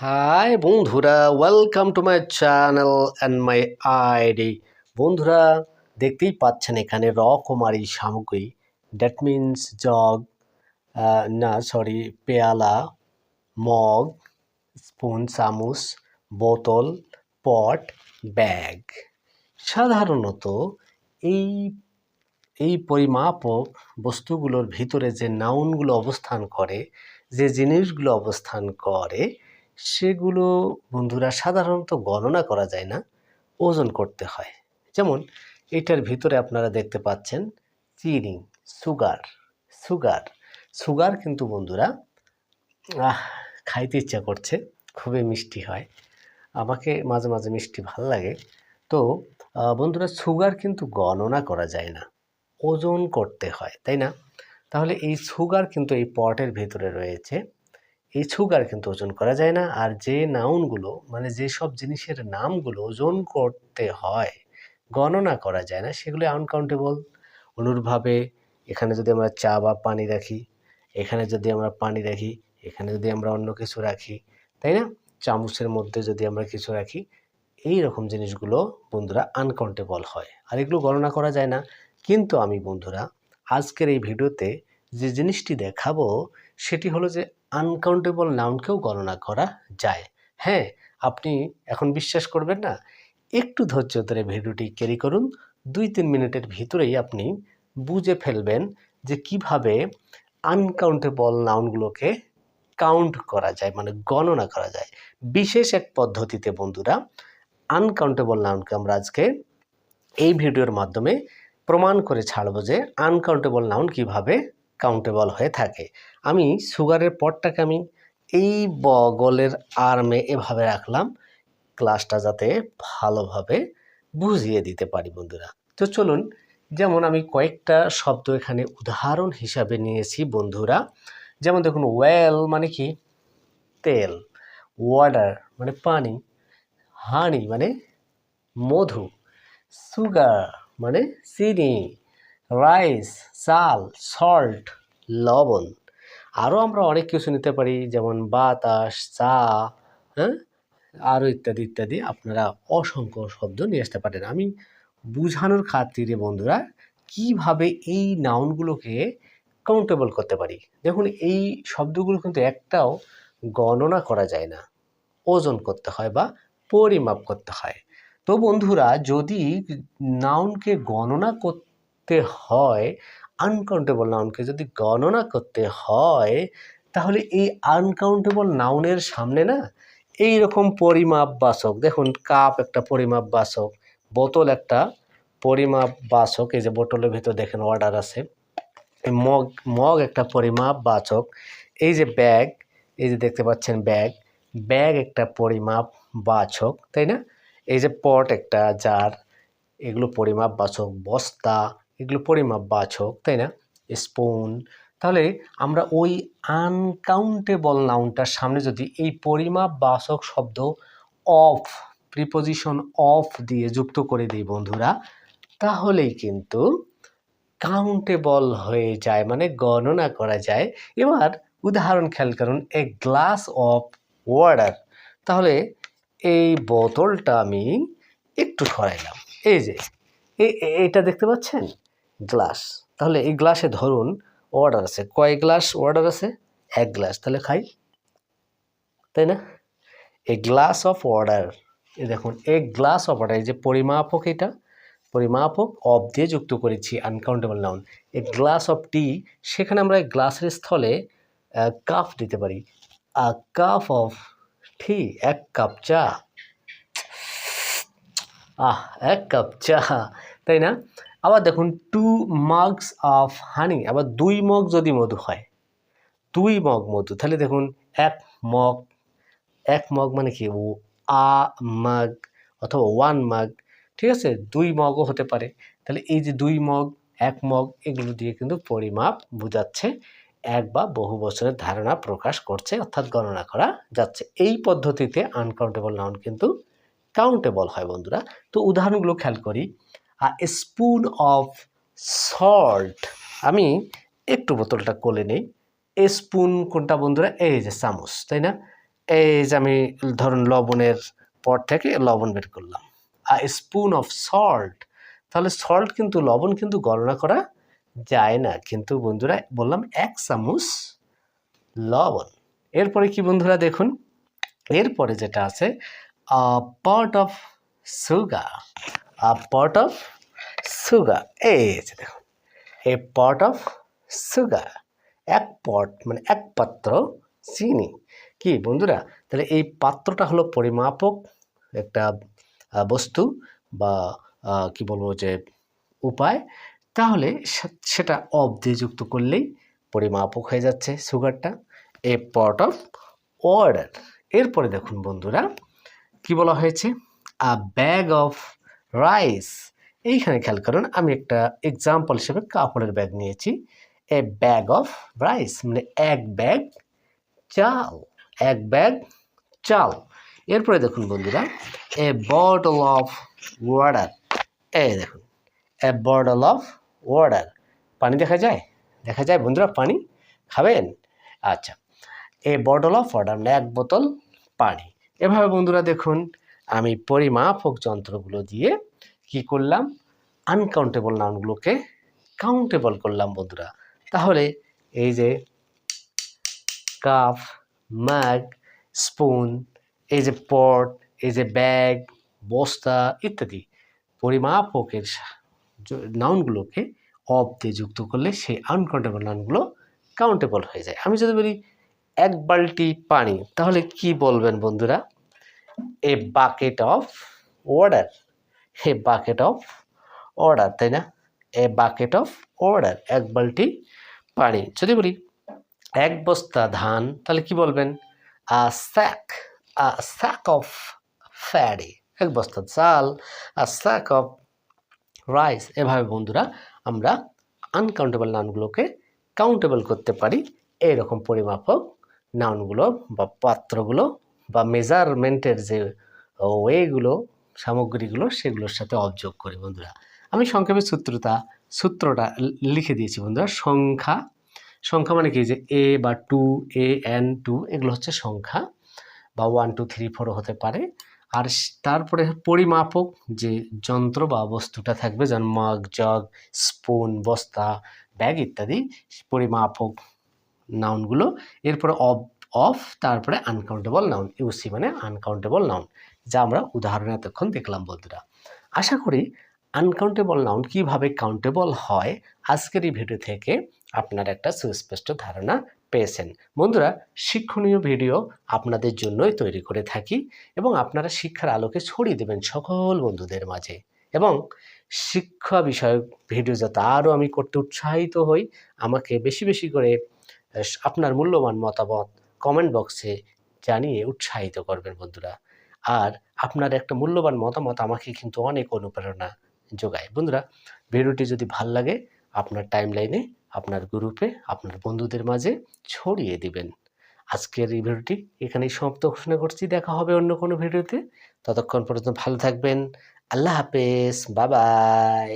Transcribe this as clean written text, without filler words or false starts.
High বন্ধুরা, welcome to my channel and my ID. বন্ধুরা, দেখতেই পাচ্ছেন এখানে রকমারি সামগ্রী, দ্যাট মিন্স জগ, না সরি, পেয়ালা, মগ, স্পুন, চামচ, বোতল, পট, ব্যাগ। সাধারণত এই এই পরিমাপক বস্তুগুলোর ভিতরে যে নাউনগুলো অবস্থান করে, যে জিনিসগুলো অবস্থান করে, সেগুলো বন্ধুরা সাধারণত গণনা করা যায় না, ওজন করতে হয়। যেমন এটার ভিতরে আপনারা দেখতে পাচ্ছেন চিনি, সুগার। সুগার সুগার কিন্তু বন্ধুরা আহ খাইতে ইচ্ছা করছে, খুবই মিষ্টি হয়। আমাকে মাঝে মাঝে মিষ্টি ভাল লাগে। তো বন্ধুরা, সুগার কিন্তু গণনা করা যায় না, ওজন করতে হয়, তাই না? তাহলে এই সুগার কিন্তু এই পটের ভেতরে রয়েছে। এই সুগার কিন্তু ওজন করা যায় না। আর যে নাউনগুলো, মানে যেসব জিনিসের নামগুলো ওজন করতে হয়, গণনা করা যায় না, সেগুলো আনকাউন্টেবল। অনুরূপভাবে এখানে যদি আমরা চা বা পানি রাখি, এখানে যদি আমরা পানি রাখি, এখানে যদি আমরা অন্য কিছু রাখি, তাই না? চামচের মধ্যে যদি আমরা কিছু রাখি, এই রকম জিনিসগুলো বন্ধুরা আনকাউন্টেবল হয়, আর এগুলো গণনা করা যায় না। কিন্তু আমি বন্ধুরা আজকের এই ভিডিওতে যে জিনিসটি দেখাবো, সেটি হলো যে আনকাউন্টেবল নাউনকেও গণনা করা যায়। হ্যাঁ, আপনি এখন বিশ্বাস করবেন না, একটু ধৈর্য ধরে ভিডিওটি ক্যারি করুন। 2-3 মিনিটের ভিতরেই আপনি বুঝে ফেলবেন যে কিভাবে আনকাউন্টেবল নাউনগুলোকে কাউন্ট করা যায়, মানে গণনা করা যায় বিশেষ এক পদ্ধতিতে। বন্ধুরা, আনকাউন্টেবল নাউনকে আমরা আজকে এই ভিডিওর মাধ্যমে প্রমাণ করে ছাড়বো যে আনকাউন্টেবল নাউন কিভাবে কাউন্টেবল হয়ে থাকে। আমি সুগারের পটটাকে আমি এই বগলের আর্মে এভাবে রাখলাম, ক্লাসটা যাতে ভালোভাবে বুঝিয়ে দিতে পারি বন্ধুরা। তো চলুন, যেমন আমি কয়েকটা শব্দ এখানে উদাহরণ হিসাবে নিয়েছি বন্ধুরা। যেমন দেখুন, ওয়েল মানে কি? তেল। ওয়াটার মানে পানি। হানি মানে মধু। সুগার মানে চিনি। রাইস চাল, সল্ট লবণ। আরও আমরা অনেক কিছু নিতে পারি, যেমন বাতাস, চা, হ্যাঁ, আরও ইত্যাদি ইত্যাদি। আপনারা অসংখ্য শব্দ নিয়ে আসতে পারেন। আমি বুঝানোর খাতিরে বন্ধুরা কিভাবে এই নাউনগুলোকে কাউন্টেবল করতে পারি। দেখুন, এই শব্দগুলো কিন্তু একটাও গণনা করা যায় না, ওজন করতে হয় বা পরিমাপ করতে হয়। তো বন্ধুরা, যদি নাউনকে গণনা করতে হয়, আনকাউন্টেবল নাউনকে যদি গণনা করতে হয়, তাহলে এই আনকাউন্টেবল নাউনের সামনে না এই রকম পরিমাপ বাচক, দেখুন কাপ একটা পরিমাপ বাচক, বোতল একটা পরিমাপ বাচক, এই যে বোতলের ভিতর দেখেন অর্ডার আছে। মগ মগ একটা পরিমাপ বাচক। এই যে ব্যাগ, এই যে দেখতে পাচ্ছেন ব্যাগ, ব্যাগ একটা পরিমাপ বাচক, তাই না? এই যে পট একটা জার, এগুলো পরিমাপ বাচক। বস্তা, এগুলো পরিমাপ বাচক, তাই না? স্পুন। তাহলে আমরা ওই আনকাউন্টেবল নাউনটার সামনে যদি এই পরিমাপ বাচক শব্দ অফ, প্রিপোজিশন অফ দিয়ে যুক্ত করে দিই বন্ধুরা, তাহলেই কিন্তু কাউন্টেবল হয়ে যায়, মানে গণনা করা যায়। এবার উদাহরণ খেয়াল করুন, এ গ্লাস অফ ওয়াটার। তাহলে এই বোতলটা আমি একটু সরাইলাম, এই যে এটা দেখতে পাচ্ছেন গ্লাস। তাহলে এই গ্লাসে ধরুন ওয়াটার আছে, কয় গ্লাস ওয়াটার আছে? 1 গ্লাস। তাহলে খাই, তাই না? এ গ্লাস অফ ওয়াটার, এই দেখুন এ গ্লাস অফ ওয়াটার, এই যে পরিমাপক, এটা পরিমাপক অফ দিয়ে যুক্ত করেছি uncountable noun. A glass of tea, সেখানে আমরা গ্লাসের স্থলে কাপ দিতে পারি। A cup of tea, 1 cup চা। 1 কাপ চা, তাই না? আবার দেখুন 2 মাগস অফ হানি, আবার 2 মগ যদি মধু হয়, 2 মগ মধু, তাহলে দেখুন 1 মগ। 1 মগ মানে কি? মাগ অথবা 1 মাগ, ঠিক আছে? 2 মগও হতে পারে। তাহলে এই যে 2 মগ, 1 মগ, এগুলো দিয়ে কিন্তু পরিমাপ বোঝাচ্ছে, এক বা বহু বছরের ধারণা প্রকাশ করছে, অর্থাৎ গণনা করা যাচ্ছে। এই পদ্ধতিতে আনকাউন্টেবল নাউন কিন্তু কাউন্টেবল হয় বন্ধুরা। তো উদাহরণগুলো খেয়াল করি। এ স্পুন অফ সল্ট, আমি একটু বোতলটা কোলে নেই। এ স্পুন কোনটা বন্ধুরা? এই যে চামচ, তাই না? এই যে আমি ধরুন লবণের পট থেকে লবণ বের করলাম। স্পুন অফ সল্ট, তাহলে সল্ট কিন্তু লবণ কিন্তু গণনা করা যায় না, কিন্তু বন্ধুরা বললাম 1 চামচ লবণ। এরপরে কি বন্ধুরা দেখুন, এরপরে যেটা আছে pot of sugar, pot of sugar, এই যে দেখুন এ পট অফ সুগার, 1 পট মানে 1 পাত্র চিনি। কি বন্ধুরা, তাহলে এই পাত্রটা হলো পরিমাপক একটা বস্তু বা কি বলবো যে উপায়, তাহলে সেটা অফ দিয়ে যুক্ত করলেই পরিমাপক হয়ে যাচ্ছে সুগারটা। এ পট অফ ওয়াটার। এরপরে দেখুন বন্ধুরা কি বলা হয়েছে, আ ব্যাগ অফ রাইস। এইখানে খেয়াল করুন, আমি একটা এক্সাম্পল হিসেবে কাপড়ের ব্যাগ নিয়েছি। এ ব্যাগ অফ রাইস মানে 1 ব্যাগ চাল, 1 ব্যাগ চাল। এরপরে দেখুন বন্ধুরা এ বটল অফ ওয়াটার, এই দেখুন এ বটল অফ ওয়াটার, পানি দেখা যায়, দেখা যায় বন্ধুরা, পানি খাবেন? আচ্ছা, এ বটল অফ ওয়াটার মানে 1 বোতল পানি। এভাবে বন্ধুরা দেখুন আমি পরিমাপক যন্ত্রগুলো দিয়ে কি করলাম, আনকাউন্টেবল নাউনগুলোকে কাউন্টেবল করলাম বন্ধুরা। তাহলে এই যে কাপ, মাগ, স্পুন, এই যে পট, এই যে ব্যাগ, বস্তা ইত্যাদি পরিমাপকের নাউনগুলোকে অফ দিয়ে যুক্ত করলে সেই আনকাউন্টেবল নাউনগুলো কাউন্টেবল হয়ে যায়। আমি যদি বলি 1 বালতি পানি, তাহলে কি বলবেন বন্ধুরা? A bucket of water, a bucket of water, তাই না? এ বাকেট অফ ওয়াটার, 1 বালতি পানি। যদি বলি 1 বস্তা ধান, তাহলে কি বলবেন? A sack, a sack of paddy, 1 বস্তা চাল, আ স্যাক অফ রাইস। এভাবে বন্ধুরা আমরা আনকাউন্টেবল নাউনগুলোকে কাউন্টেবল করতে পারি এইরকম পরিমাপক নাউনগুলো বা পাত্রগুলো বা মেজারমেন্টের যে ওয়েগুলো, সামগ্রীগুলো, সেগুলোর সাথে অবযোগ করি বন্ধুরা। আমি সংক্ষেপে সূত্রটা লিখে দিয়েছি বন্ধুরা। সংখ্যা মানে কি, যে এ বা 2, AN2 এগুলো হচ্ছে সংখ্যা, বা 1 2 3 4 হতে পারে। আর তারপরে পরিমাপক যে যন্ত্র বা বস্তুটা থাকবে, যেমন মগ, জগ, স্পুন, বস্তা, ব্যাগ ইত্যাদি পরিমাপক নাউনগুলো। এরপরে অফ, তারপরে আনকাউন্টেবল নাউন, ইউসি মানে আনকাউন্টেবল নাউন, যা আমরা উদাহরণে এতক্ষণ দেখলাম বন্ধুরা। আশা করি আনকাউন্টেবল নাউন কিভাবে কাউন্টেবল হয় আজকের এই ভিডিও থেকে আপনার একটা সুস্পষ্ট ধারণা পেয়েছেন। বন্ধুরা, শিক্ষণীয় ভিডিও আপনাদের জন্যই তৈরি করে থাকি এবং আপনারা শিক্ষার আলোকে ছড়িয়ে দেবেন সকল বন্ধুদের মাঝে, এবং শিক্ষা বিষয়ক ভিডিও যাতে আরও আমি করতে উৎসাহিত হই, আমাকে বেশি বেশি করে আপনার মূল্যবান মতামত কমেন্ট বক্সে জানিয়ে উৎসাহিত করবেন বন্ধুরা। আর আপনার একটা মূল্যবান মতামত আমাকে কিন্তু অনেক অনুপ্রেরণা যোগায়। বন্ধুরা, ভিডিওটি যদি ভাল লাগে আপনার টাইমলাইনে, আপনার গ্রুপে, আপনার বন্ধুদের মাঝে ছড়িয়ে দিবেন। আজকের এই ভিডিওটি এখানেই সমাপ্ত ঘোষণা করছি। দেখা হবে অন্য কোনো ভিডিওতে। ততক্ষণ পর্যন্ত ভালো থাকবেন। আল্লাহ হাফেজ, বাই বাই।